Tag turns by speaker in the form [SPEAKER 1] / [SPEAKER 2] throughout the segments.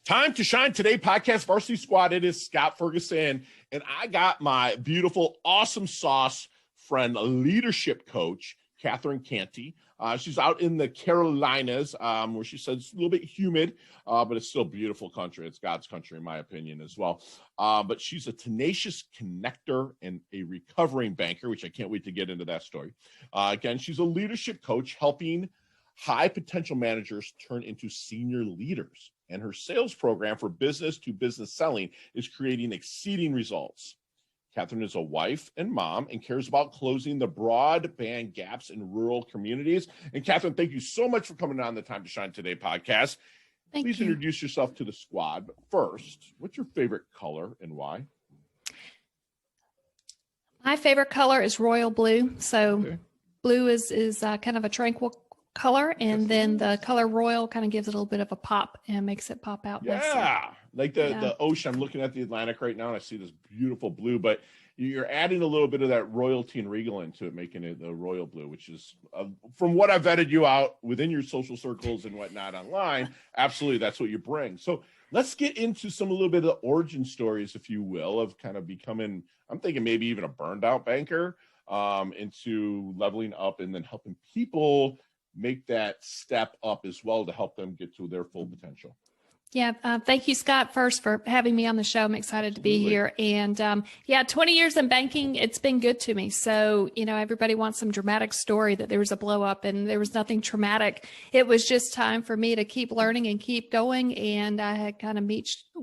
[SPEAKER 1] Time to Shine Today podcast varsity squad. It is Scott Ferguson, and I got my beautiful, awesome sauce friend, leadership coach, Catherine Cantey. She's out in the Carolinas, where she says it's a little bit humid, but it's still beautiful country. It's God's country, in my opinion, as well. But she's a tenacious connector and a recovering banker, which I can't wait to get into that story. Again, she's a leadership coach helping high potential managers turn into senior leaders. And her sales program for business-to-business selling is creating exceeding results. Catherine is a wife and mom and cares about closing the broadband gaps in rural communities. And Catherine, thank you so much for coming on the Time to Shine Today podcast. Please introduce yourself to the squad. But first, what's your favorite color and why?
[SPEAKER 2] My favorite color is royal blue. So blue is kind of a tranquil color, and then the color royal kind of gives it a little bit of a pop and makes it pop out.
[SPEAKER 1] Yeah, like the ocean. I'm looking at the Atlantic right now, and I see this beautiful blue, but you're adding a little bit of that royalty and regal into it, making it the royal blue, which is, from what I've vetted you out within your social circles and whatnot online, absolutely, that's what you bring. So let's get into a little bit of the origin stories, if you will, of kind of becoming, I'm thinking maybe even a burned out banker, into leveling up and then helping people make that step up as well to help them get to their full potential.
[SPEAKER 2] Yeah. Thank you, Scott, first for having me on the show. I'm excited to be here. And 20 years in banking, it's been good to me. So, everybody wants some dramatic story that there was a blow up, and there was nothing traumatic. It was just time for me to keep learning and keep going. And I had kind of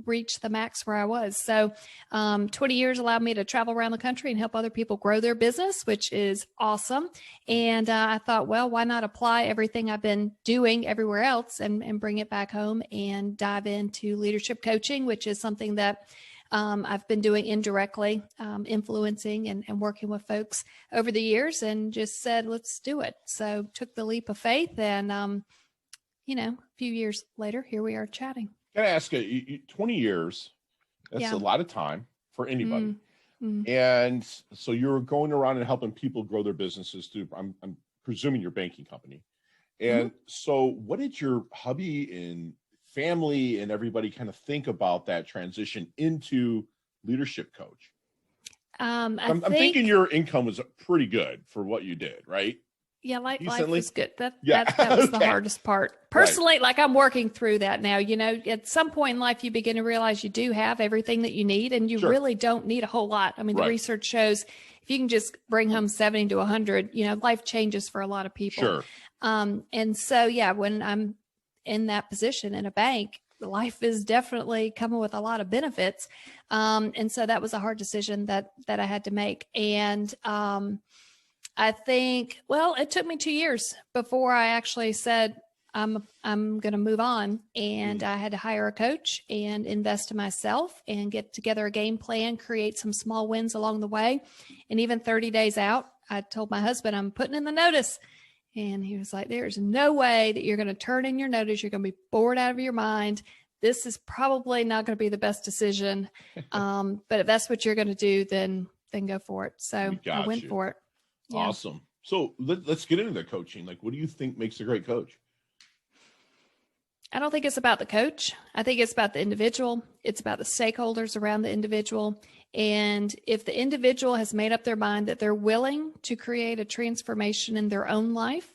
[SPEAKER 2] reached the max where I was. So 20 years allowed me to travel around the country and help other people grow their business, which is awesome. And I thought, well, why not apply everything I've been doing everywhere else and bring it back home and dive into leadership coaching, which is something that I've been doing indirectly, influencing and working with folks over the years, and just said, let's do it. So took the leap of faith, and, a few years later, here we are chatting.
[SPEAKER 1] Can I ask you, 20 years, that's a lot of time for anybody.
[SPEAKER 2] Mm-hmm.
[SPEAKER 1] And so you're going around and helping people grow their businesses through, I'm presuming, your banking company. And so what did your hubby and family and everybody kind of think about that transition into leadership coach? I'm thinking your income was pretty good for what you did, right?
[SPEAKER 2] Yeah, life was good. That was the hardest part. Personally, I'm working through that now. At some point in life, you begin to realize you do have everything that you need, and you really don't need a whole lot. I mean, the research shows if you can just bring home 70 to 100, life changes for a lot of people.
[SPEAKER 1] Sure.
[SPEAKER 2] And so, when I'm in that position in a bank, life is definitely coming with a lot of benefits. And so that was a hard decision that I had to make. And I think, it took me 2 years before I actually said, I'm going to move on. And I had to hire a coach and invest in myself and get together a game plan, create some small wins along the way. And even 30 days out, I told my husband, I'm putting in the notice. And he was like, there's no way that you're going to turn in your notice. You're going to be bored out of your mind. This is probably not going to be the best decision. But if that's what you're going to do, then go for it. So I went for it. Yeah.
[SPEAKER 1] Awesome. So let's get into the coaching. What do you think makes a great coach?
[SPEAKER 2] I don't think it's about the coach. I think it's about the individual. It's about the stakeholders around the individual. And if the individual has made up their mind that they're willing to create a transformation in their own life,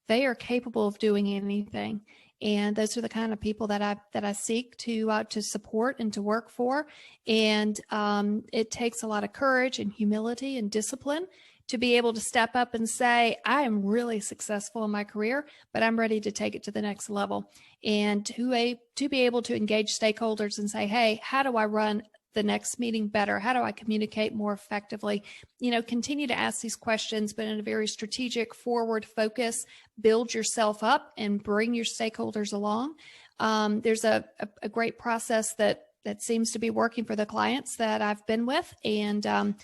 [SPEAKER 2] they are capable of doing anything. And those are the kind of people that I seek to support and to work for. And it takes a lot of courage and humility and discipline to be able to step up and say, I am really successful in my career, but I'm ready to take it to the next level. And to be able to engage stakeholders and say, hey, how do I run the next meeting better? How do I communicate more effectively? Continue to ask these questions, but in a very strategic, forward focus, build yourself up and bring your stakeholders along. There's a great process that seems to be working for the clients that I've been with. And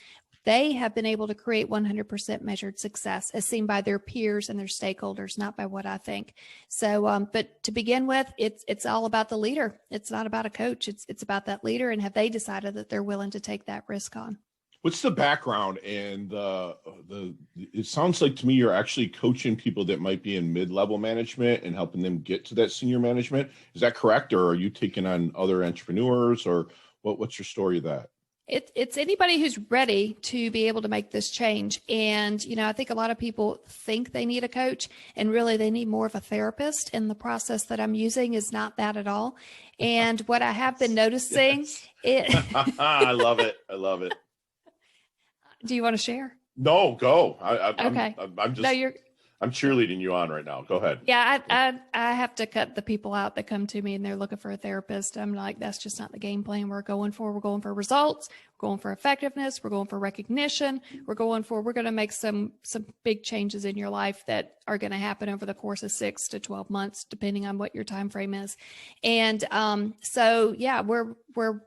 [SPEAKER 2] they have been able to create 100% measured success as seen by their peers and their stakeholders, not by what I think. So, but to begin with, it's all about the leader. It's not about a coach. It's about that leader. And have they decided that they're willing to take that risk on?
[SPEAKER 1] What's the background and it sounds like to me you're actually coaching people that might be in mid-level management and helping them get to that senior management. Is that correct? Or are you taking on other entrepreneurs, or what's your story of that?
[SPEAKER 2] It's anybody who's ready to be able to make this change. And, I think a lot of people think they need a coach, and really they need more of a therapist. And the process that I'm using is not that at all. And what I have been noticing,
[SPEAKER 1] I love it. I love it.
[SPEAKER 2] Do you want to share?
[SPEAKER 1] No, go.
[SPEAKER 2] Okay.
[SPEAKER 1] I'm just. No, I'm cheerleading you on right now. Go ahead.
[SPEAKER 2] Yeah, I have to cut the people out that come to me and they're looking for a therapist. I'm like, that's just not the game plan we're going for. We're going for results. We're going for effectiveness. We're going for recognition. We're going to make some big changes in your life that are going to happen over the course of 6 to 12 months, depending on what your time frame is. And so yeah, we're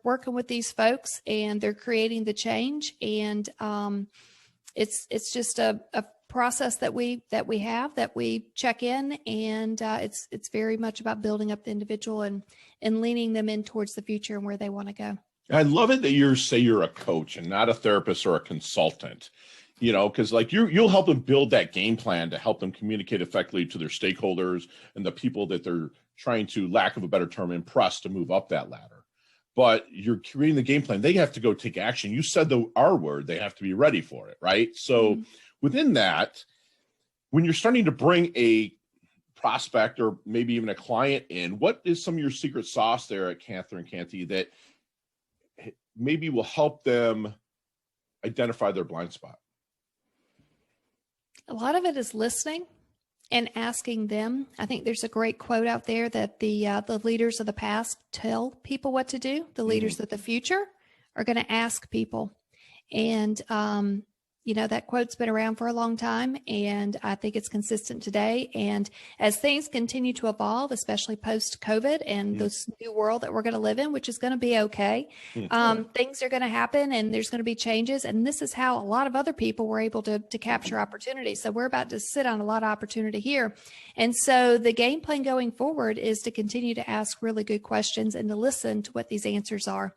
[SPEAKER 2] working with these folks and they're creating the change. And it's just a process that we check in, and it's very much about building up the individual and leaning them in towards the future and where they want to go.
[SPEAKER 1] I love it that you're a coach and not a therapist or a consultant, because like you'll help them build that game plan to help them communicate effectively to their stakeholders and the people that they're trying to, lack of a better term, impress to move up that ladder. But you're creating the game plan. They have to go take action. You said the R word, they have to be ready for it, right? So within that, when you're starting to bring a prospect or maybe even a client in, what is some of your secret sauce there at Cantey that maybe will help them identify their blind spot?
[SPEAKER 2] A lot of it is listening and asking them. I think there's a great quote out there that the leaders of the past tell people what to do. The leaders of the future are going to ask people. And that quote's been around for a long time, and I think it's consistent today. And as things continue to evolve, especially post-COVID and this new world that we're going to live in, which is going to be okay, things are going to happen and there's going to be changes. And this is how a lot of other people were able to capture opportunity. So we're about to sit on a lot of opportunity here. And so the game plan going forward is to continue to ask really good questions and to listen to what these answers are.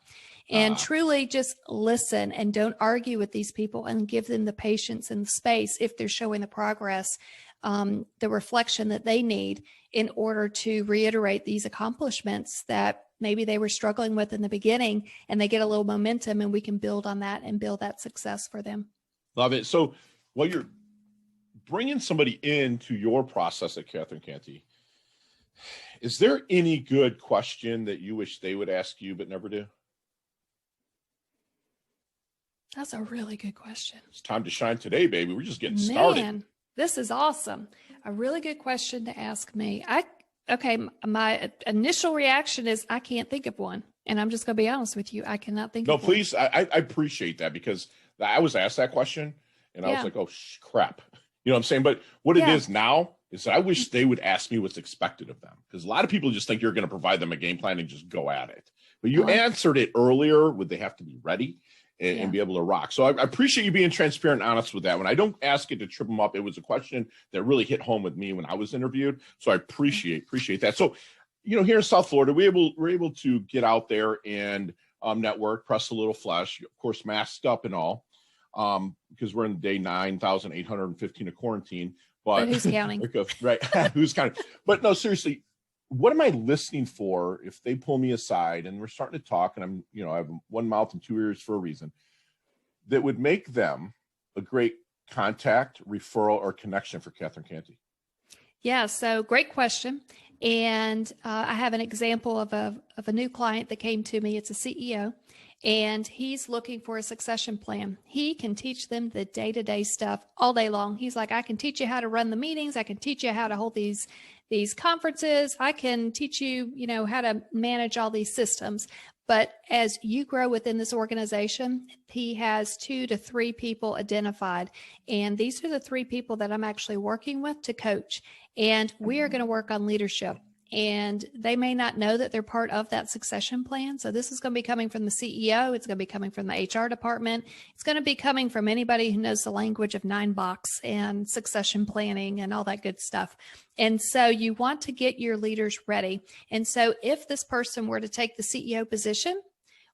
[SPEAKER 2] And truly just listen and don't argue with these people, and give them the patience and the space if they're showing the progress, the reflection that they need in order to reiterate these accomplishments that maybe they were struggling with in the beginning, and they get a little momentum and we can build on that and build that success for them.
[SPEAKER 1] Love it. So while you're bringing somebody into your process at Cantey, is there any good question that you wish they would ask you but never do?
[SPEAKER 2] That's a really good question.
[SPEAKER 1] It's time to shine today, baby. We're just getting started.
[SPEAKER 2] This is awesome. A really good question to ask me. My initial reaction is I can't think of one. And I'm just going to be honest with you. I cannot think of one. No,
[SPEAKER 1] please. I appreciate that, because I was asked that question and I was like, oh, crap. You know what I'm saying? But what it is now is that I wish they would ask me what's expected of them, because a lot of people just think you're going to provide them a game plan and just go at it. But you answered it earlier. Would they have to be ready? And be able to rock. So I appreciate you being transparent and honest with that. When I don't ask it to trip them up, it was a question that really hit home with me when I was interviewed. So I appreciate that. So, here in South Florida, we're able to get out there and network, press a little flesh, of course, masked up and all, because we're in day 9,815 of quarantine. But
[SPEAKER 2] who's counting?
[SPEAKER 1] Right. Who's counting? But no, seriously. What am I listening for if they pull me aside and we're starting to talk, and I'm, I have one mouth and two ears for a reason, that would make them a great contact, referral, or connection for Cantey?
[SPEAKER 2] Yeah, so great question. And I have an example of a new client that came to me. It's a CEO, and he's looking for a succession plan. He can teach them the day-to-day stuff all day long. He's like, I can teach you how to run the meetings. I can teach you how to hold these conferences. I can teach you, how to manage all these systems. But as you grow within this organization, he has 2 to 3 people identified. And these are the 3 people that I'm actually working with to coach. And we are going to work on leadership. And they may not know that they're part of that succession plan. So this is going to be coming from the CEO. It's going to be coming from the HR department. It's going to be coming from anybody who knows the language of 9-box and succession planning and all that good stuff. And so you want to get your leaders ready. And so if this person were to take the CEO position,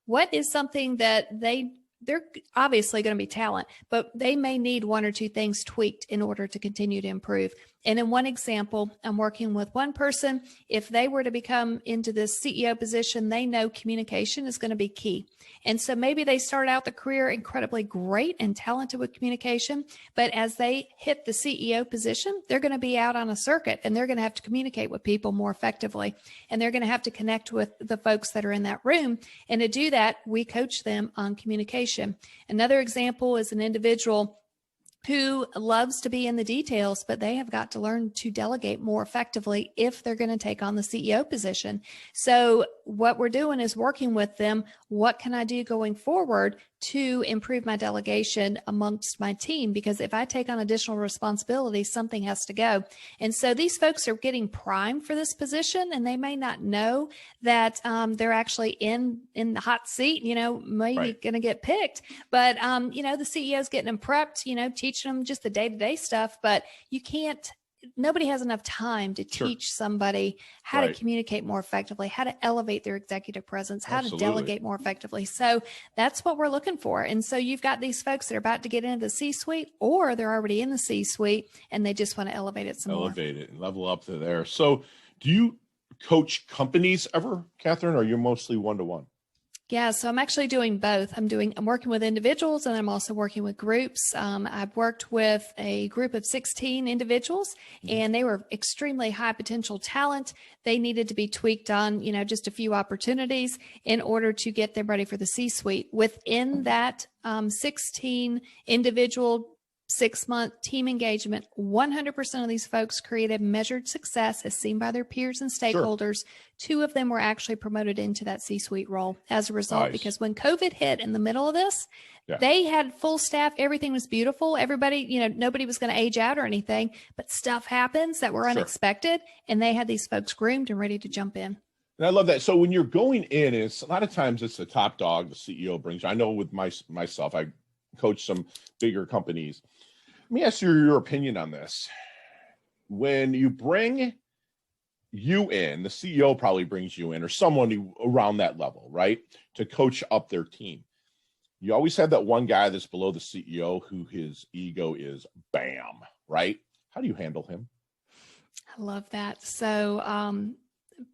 [SPEAKER 2] what is something that they they're obviously going to be talent, but they may need one or two things tweaked in order to continue to improve. And in one example, I'm working with one person. If they were to become into this CEO position, they know communication is going to be key. And so maybe they start out the career incredibly great and talented with communication, but as they hit the CEO position, they're going to be out on a circuit and they're going to have to communicate with people more effectively. And they're going to have to connect with the folks that are in that room. And to do that, we coach them on communication. Another example is an individual who loves to be in the details, but they have got to learn to delegate more effectively if they're going to take on the CEO position. So what we're doing is working with them. What can I do going forward to improve my delegation amongst my team? Because if I take on additional responsibility, something has to go. And so these folks are getting primed for this position, and they may not know that they're actually in the hot seat, maybe going to get picked. But, the CEO's getting them prepped, teaching them just the day-to-day stuff, but nobody has enough time to teach somebody how to communicate more effectively, how to elevate their executive presence, how to delegate more effectively. So that's what we're looking for. And so you've got these folks that are about to get into the C-suite, or they're already in the C-suite and they just want to elevate it some more.
[SPEAKER 1] Elevate it and level up to there. So do you coach companies ever, Catherine, or are you mostly one-to-one?
[SPEAKER 2] Yeah, so I'm actually doing both. I'm working with individuals, and I'm also working with groups. I've worked with a group of 16 individuals, and they were extremely high potential talent. They needed to be tweaked on, just a few opportunities in order to get them ready for the C-suite. Within that 16 individual 6-month team engagement, 100% of these folks created measured success as seen by their peers and stakeholders. Sure. 2 of them were actually promoted into that C-suite role as a result, because when COVID hit in the middle of this, they had full staff. Everything was beautiful. Everybody, nobody was going to age out or anything, but stuff happens that were unexpected, and they had these folks groomed and ready to jump in.
[SPEAKER 1] And I love that. So when you're going in, it's a lot of times it's the top dog the CEO brings. I know with myself, I coach some bigger companies. Let me ask you your opinion on this. When you bring you in, the CEO probably brings you in, or someone around that level, right, to coach up their team. You always have that one guy that's below the CEO who his ego is bam, right? How do you handle him?
[SPEAKER 2] I love that. So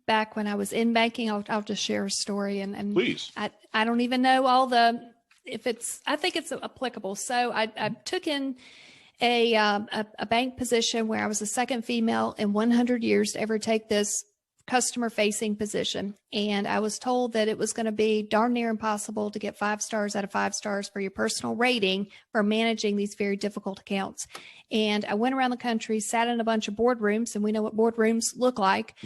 [SPEAKER 2] back when I was in banking, I'll just share a story. And
[SPEAKER 1] please.
[SPEAKER 2] I don't even know I think it's applicable. So I took in a bank position where I was the second female in 100 years to ever take this customer facing position. And I was told that it was going to be darn near impossible to get 5 stars out of 5 stars for your personal rating for managing these very difficult accounts. And I went around the country, sat in a bunch of boardrooms, and we know what boardrooms look like.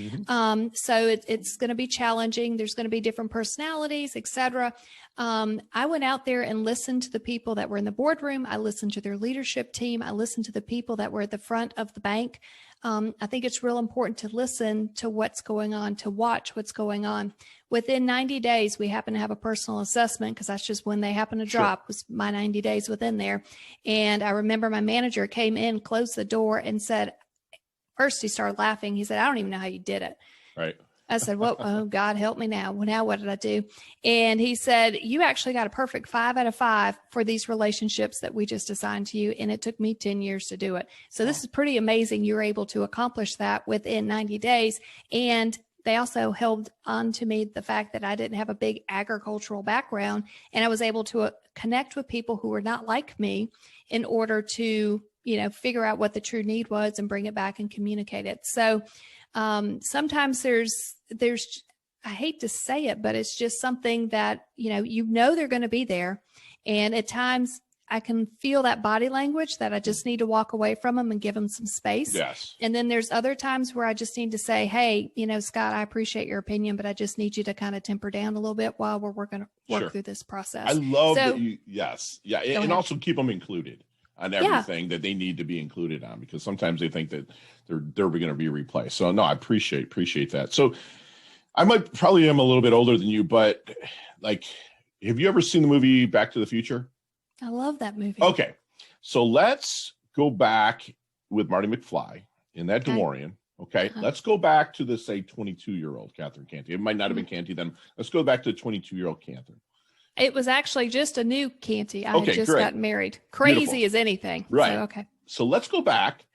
[SPEAKER 2] So it's going to be challenging. There's going to be different personalities, et cetera. I went out there and listened to the people that were in the boardroom. I listened to their leadership team. I listened to the people that were at the front of the bank. I think it's real important to listen to what's going on, to watch what's going on. Within 90 days, we happen to have a personal assessment, because that's just when they happen to drop, was my 90 days within there. And I remember my manager came in, closed the door, and said, first he started laughing. He said, "I don't even know how you did it."
[SPEAKER 1] Right.
[SPEAKER 2] I said, "Well, oh, God, help me now. Well, now what did I do?" And he said, "You actually got a perfect 5 out of 5 for these relationships that we just assigned to you. And it took me 10 years to do it. So this is pretty amazing. You're able to accomplish that within 90 days. And they also held on to me the fact that I didn't have a big agricultural background, and I was able to connect with people who were not like me in order to, figure out what the true need was and bring it back and communicate it. So sometimes there's, I hate to say it, but it's just something that, they're going to be there. And at times I can feel that body language that I just need to walk away from them and give them some space.
[SPEAKER 1] Yes. And
[SPEAKER 2] then there's other times where I just need to say, "Hey, Scott, I appreciate your opinion, but I just need you to kind of temper down a little bit while we're going to work through this process."
[SPEAKER 1] I love that you, and also keep them included on everything that they need to be included on, because sometimes they think that they're going to be replaced. So no, I appreciate that. So I probably am a little bit older than you, but have you ever seen the movie Back to the Future?
[SPEAKER 2] I love that movie.
[SPEAKER 1] Okay. So let's go back with Marty McFly in that DeLorean. Okay. Let's go back to the, say, 22-year-old Catherine Cantey. It might not have been Cantey then. Let's go back to 22-year-old Catherine.
[SPEAKER 2] It was actually just a new Cantey. I
[SPEAKER 1] Okay,
[SPEAKER 2] had just
[SPEAKER 1] great.
[SPEAKER 2] gotten married. Crazy
[SPEAKER 1] Beautiful.
[SPEAKER 2] as anything.
[SPEAKER 1] Right.
[SPEAKER 2] So, okay.
[SPEAKER 1] So let's go back.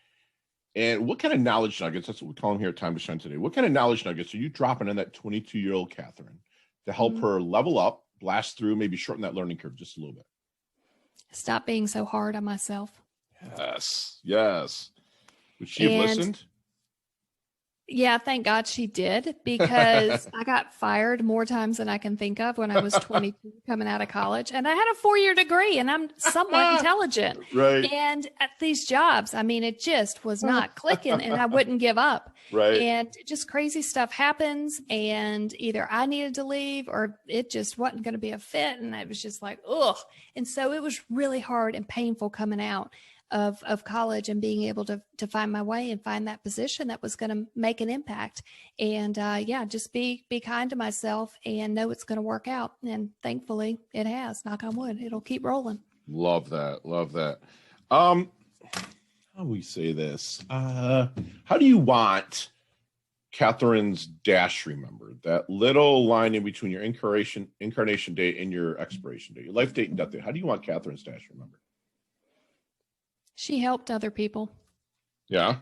[SPEAKER 1] And what kind of knowledge nuggets, that's what we call them here at Time to Shine today. What kind of knowledge nuggets are you dropping in that 22-year-old Catherine to help her level up, blast through, maybe shorten that learning curve just a little bit?
[SPEAKER 2] Stop being so hard on myself.
[SPEAKER 1] Yes. Yes. Would she have listened?
[SPEAKER 2] Yeah, thank God she did, because I got fired more times than I can think of when I was 22 coming out of college. And I had a 4-year degree and I'm somewhat intelligent.
[SPEAKER 1] Right.
[SPEAKER 2] And at these jobs, I mean, it just was not clicking and I wouldn't give up.
[SPEAKER 1] Right.
[SPEAKER 2] And just crazy stuff happens. And either I needed to leave or it just wasn't going to be a fit. And I was just like, ugh. And so it was really hard and painful coming out of college and being able to find my way and find that position that was going to make an impact. And yeah, just be kind to myself and know it's going to work out. And thankfully it has. Knock on wood. It'll keep rolling.
[SPEAKER 1] Love that. Love that. How do we say this? How do you want Catherine's dash remembered? That little line in between your incarnation date and your expiration date, your life date and death date. How do you want Catherine's dash remembered?
[SPEAKER 2] She helped other people.
[SPEAKER 1] Yeah.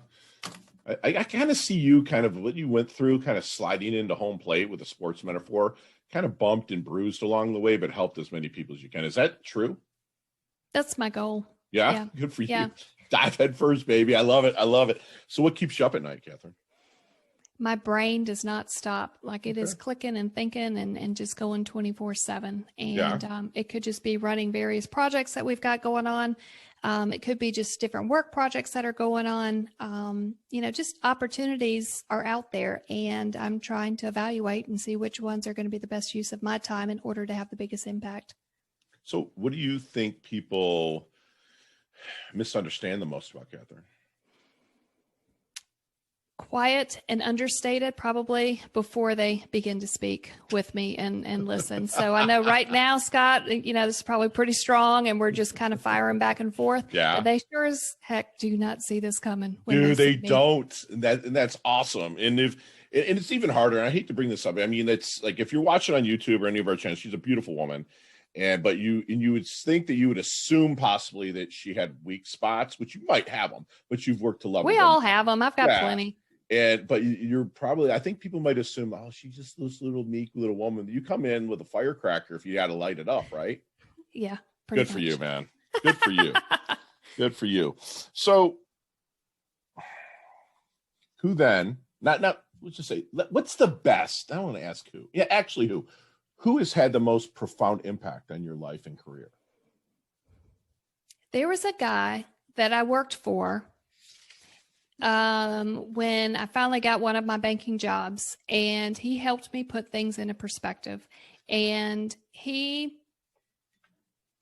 [SPEAKER 1] I kind of see you kind of what you went through, kind of sliding into home plate with a sports metaphor, kind of bumped and bruised along the way, but helped as many people as you can. Is that true?
[SPEAKER 2] That's my goal.
[SPEAKER 1] Yeah. Good for you.
[SPEAKER 2] Yeah.
[SPEAKER 1] Dive head first, baby. I love it. I love it. So what keeps you up at night, Catherine?
[SPEAKER 2] My brain does not stop. Like it is clicking and thinking and just going 24/7. And it could just be running various projects that we've got going on. It could be just different work projects that are going on. Just opportunities are out there and I'm trying to evaluate and see which ones are going to be the best use of my time in order to have the biggest impact.
[SPEAKER 1] So what do you think people misunderstand the most about Catherine?
[SPEAKER 2] Quiet and understated, probably before they begin to speak with me and listen. So I know right now, Scott, this is probably pretty strong and we're just kind of firing back and forth.
[SPEAKER 1] Yeah.
[SPEAKER 2] But they sure as heck do not see this coming.
[SPEAKER 1] They don't. And that's awesome. And it's even harder. And I hate to bring this up. I mean, it's like, if you're watching on YouTube or any of our channels, she's a beautiful woman. But you would think that you would assume possibly that she had weak spots, which you might have them, but you've worked to love them.
[SPEAKER 2] We all have them. I've got plenty.
[SPEAKER 1] But you're probably, I think people might assume, oh, she's just this little meek little woman. You come in with a firecracker if you had to light it up, right?
[SPEAKER 2] Yeah.
[SPEAKER 1] Good for you, man. Good for you. Good for you. So who then, not, let's just say, what's the best? I don't want to ask who. Yeah, actually who has had the most profound impact on your life and career?
[SPEAKER 2] There was a guy that I worked for when I finally got one of my banking jobs, and he helped me put things into perspective. And he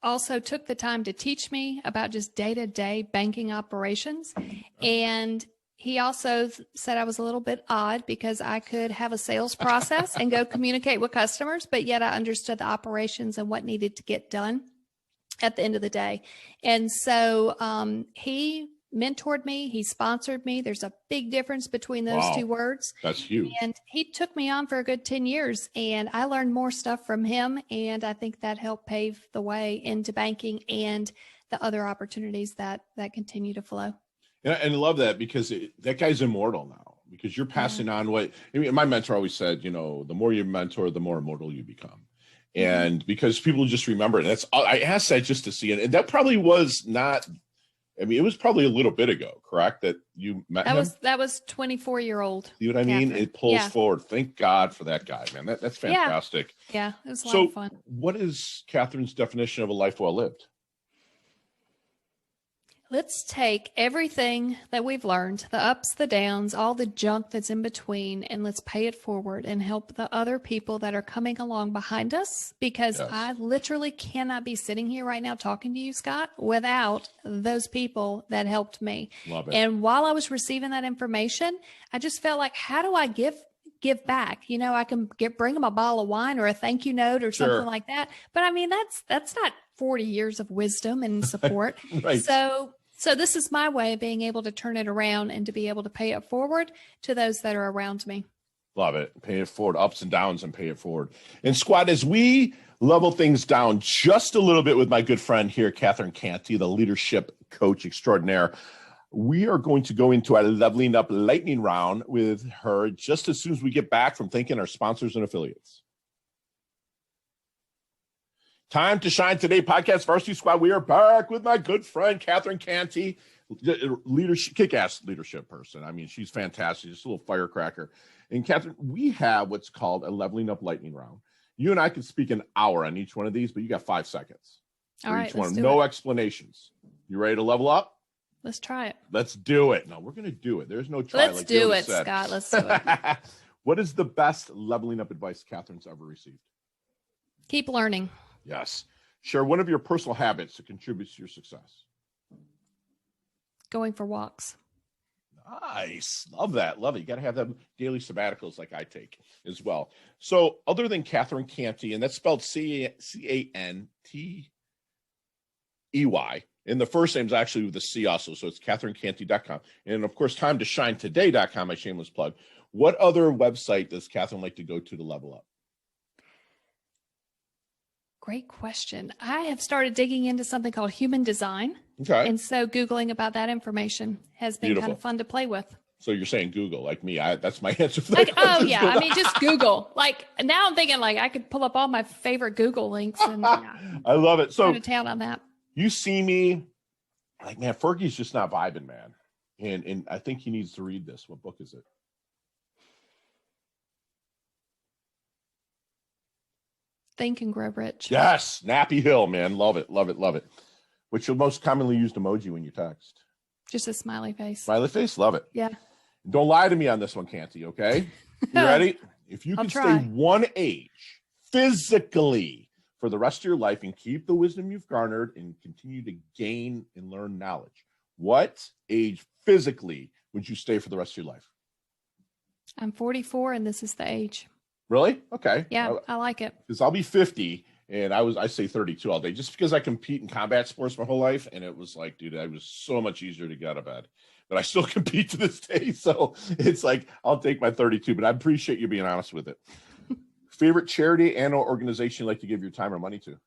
[SPEAKER 2] also took the time to teach me about just day-to-day banking operations. And he also said I was a little bit odd because I could have a sales process and go communicate with customers, but yet I understood the operations and what needed to get done at the end of the day. And so he mentored me. He sponsored me. There's a big difference between those two words.
[SPEAKER 1] That's huge.
[SPEAKER 2] And he took me on for a good 10 years and I learned more stuff from him. And I think that helped pave the way into banking and the other opportunities that continue to flow.
[SPEAKER 1] And I love that because that guy's immortal now, because you're passing on what, I mean, my mentor always said, the more you mentor, the more immortal you become. And because people just remember it. I asked that just to see it. And that probably was not, it was probably a little bit ago, correct? That you met him?
[SPEAKER 2] That was 24-year-old.
[SPEAKER 1] See what I mean?
[SPEAKER 2] Catherine.
[SPEAKER 1] It pulls forward. Thank God for that guy, man. That's fantastic.
[SPEAKER 2] Yeah, it was a lot of fun.
[SPEAKER 1] What is Catherine's definition of a life well lived?
[SPEAKER 2] Let's take everything that we've learned, the ups, the downs, all the junk that's in between, and let's pay it forward and help the other people that are coming along behind us, because I literally cannot be sitting here right now talking to you, Scott, without those people that helped me.
[SPEAKER 1] Love it.
[SPEAKER 2] And while I was receiving that information, I just felt like, how do I give back? I can bring them a bottle of wine or a thank you note or something like that. But I mean, that's not 40 years of wisdom and support.
[SPEAKER 1] Right.
[SPEAKER 2] So this is my way of being able to turn it around and to be able to pay it forward to those that are around me.
[SPEAKER 1] Love it. Pay it forward, ups and downs, and pay it forward. And squad, as we level things down just a little bit with my good friend here, Catherine Cantey, the leadership coach extraordinaire, we are going to go into our leveling up lightning round with her just as soon as we get back from thanking our sponsors and affiliates. Time to Shine Today podcast Varsity Squad. We are back with my good friend, Catherine Cantey, leadership, kick-ass leadership person. I mean, she's fantastic, just a little firecracker. And Catherine, we have what's called a leveling up lightning round. You and I could speak an hour on each one of these, but you got 5 seconds.
[SPEAKER 2] All right,
[SPEAKER 1] each one. No explanations. You ready to level up?
[SPEAKER 2] Let's try it.
[SPEAKER 1] Let's do it. No, we're going to do it. There's no try.
[SPEAKER 2] Let's do it, Scott. Let's do it.
[SPEAKER 1] What is the best leveling up advice Catherine's ever received?
[SPEAKER 2] Keep learning.
[SPEAKER 1] Yes. Share one of your personal habits that contributes to your success.
[SPEAKER 2] Going for walks.
[SPEAKER 1] Nice. Love that. Love it. You got to have them daily sabbaticals like I take as well. So other than Catherine Cantey, and that's spelled Cantey, and the first name is actually with a C also, so it's CatherineCantey.com. And of course, TimeToShineToday.com, my shameless plug. What other website does Catherine like to go to level up?
[SPEAKER 2] Great question. I have started digging into something called human design.
[SPEAKER 1] Okay.
[SPEAKER 2] And so Googling about that information has been kind of fun to play with.
[SPEAKER 1] So you're saying Google, like me. That's my answer for that.
[SPEAKER 2] Like, oh, yeah. I mean, just Google. Like, now I'm thinking, like, I could pull up all my favorite Google links. And
[SPEAKER 1] I love it. So
[SPEAKER 2] go to town on that.
[SPEAKER 1] You see me, like, man, Fergie's just not vibing, man. And I think he needs to read this. What book is it?
[SPEAKER 2] Think and Grow Rich.
[SPEAKER 1] Yes, Nappy Hill, man. Love it, love it, love it. What's your most commonly used emoji when you text?
[SPEAKER 2] Just a smiley face.
[SPEAKER 1] Smiley face? Love it.
[SPEAKER 2] Yeah.
[SPEAKER 1] Don't lie to me on this one, Cantey, okay? You ready? If you could stay one age physically for the rest of your life and keep the wisdom you've garnered and continue to gain and learn knowledge, what age physically would you stay for the rest of your life?
[SPEAKER 2] I'm 44 and this is the age.
[SPEAKER 1] Really? Okay.
[SPEAKER 2] Yeah, I like it.
[SPEAKER 1] Because I'll be 50 and I say 32 all day just because I compete in combat sports my whole life. And it was like, dude, it was so much easier to get out of bed. But I still compete to this day. So it's like, I'll take my 32, but I appreciate you being honest with it. Favorite charity and or organization you like to give your time or money to?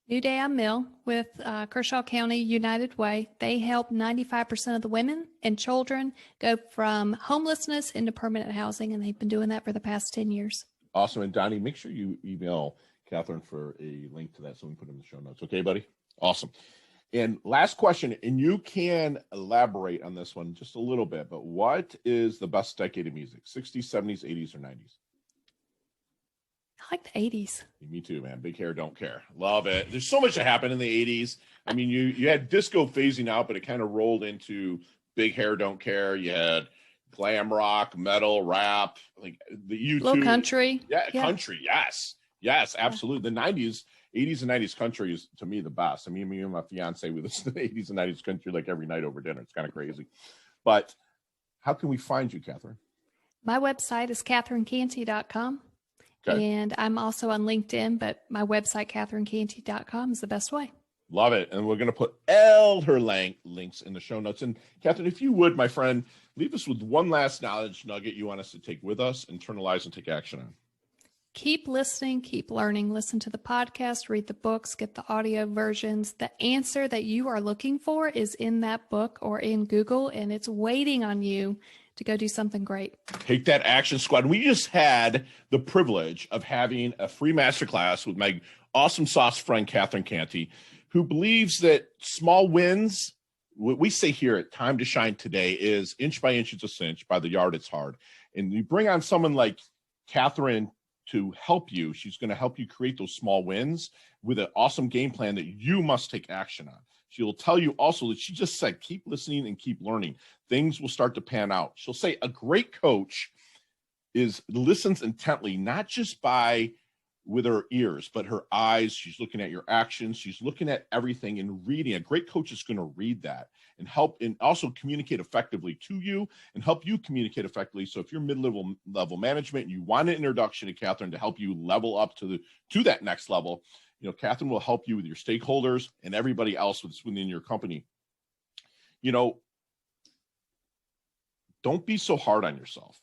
[SPEAKER 2] New Day on Mill with Kershaw County United Way. They help 95% of the women and children go from homelessness into permanent housing, and they've been doing that for the past 10 years.
[SPEAKER 1] Awesome. And Donnie, make sure you email Catherine for a link to that so we can put it in the show notes. Okay, buddy? Awesome. And last question, and you can elaborate on this one just a little bit, but what is the best decade of music? 60s, 70s, 80s, or 90s?
[SPEAKER 2] I like the 80s.
[SPEAKER 1] Me too, man. Big hair, don't care. Love it. There's so much that happened in the 80s. I mean, you had disco phasing out, but it kind of rolled into big hair, don't care. You had glam rock, metal, rap, like the YouTube.
[SPEAKER 2] Little country.
[SPEAKER 1] Yeah, country. Yes. Yes, absolutely. The 80s and 90s country is, to me, the best. I mean, me and my fiance, we listen to the 80s and 90s country like every night over dinner. It's kind of crazy. But how can we find you, Catherine?
[SPEAKER 2] My website is CatherineCantey.com. Okay. And I'm also on LinkedIn, but my website, CatherineCantey.com, is the best way.
[SPEAKER 1] Love it. And we're going to put all her links in the show notes. And Catherine, if you would, my friend, leave us with one last knowledge nugget you want us to take with us, internalize, and take action on.
[SPEAKER 2] Keep listening, keep learning, listen to the podcast, read the books, get the audio versions. The answer that you are looking for is in that book or in Google, and it's waiting on you to go do something great.
[SPEAKER 1] Take that action, squad. We just had the privilege of having a free masterclass with my awesome sauce friend, Catherine Cantey, who believes that small wins, what we say here at Time to Shine Today, is inch by inch, it's a cinch. By the yard, it's hard. And you bring on someone like Catherine to help you. She's going to help you create those small wins with an awesome game plan that you must take action on. She will tell you also that she just said, keep listening and keep learning. Things will start to pan out. She'll say a great coach listens intently, not just with her ears, but her eyes. She's looking at your actions. She's looking at everything and reading. A great coach is going to read that and help and also communicate effectively to you and help you communicate effectively. So if you're mid-level management and you want an introduction to Catherine to help you level up to that next level, Catherine will help you with your stakeholders and everybody else within your company. Don't be so hard on yourself.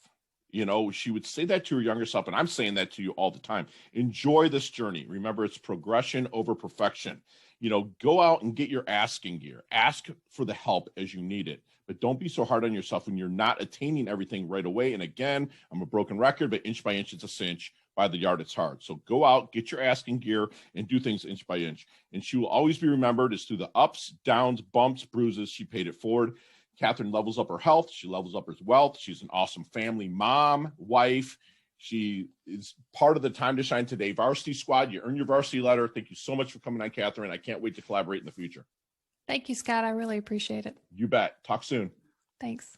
[SPEAKER 1] You know, she would say that to her younger self, and I'm saying that to you all the time. Enjoy this journey. Remember, it's progression over perfection. You know, go out and get your asking gear. Ask for the help as you need it, but don't be so hard on yourself when you're not attaining everything right away. And again, I'm a broken record, but inch by inch, it's a cinch. By the yard, it's hard. So go out, get your asking gear, and do things inch by inch. And she will always be remembered as through the ups, downs, bumps, bruises, she paid it forward. Catherine levels up her health. She levels up her wealth. She's an awesome family mom, wife. She is part of the Time to Shine Today varsity squad. You earn your varsity letter. Thank you so much for coming on, Catherine. I can't wait to collaborate in the future.
[SPEAKER 2] Thank you, Scott. I really appreciate it.
[SPEAKER 1] You bet. Talk soon.
[SPEAKER 2] Thanks.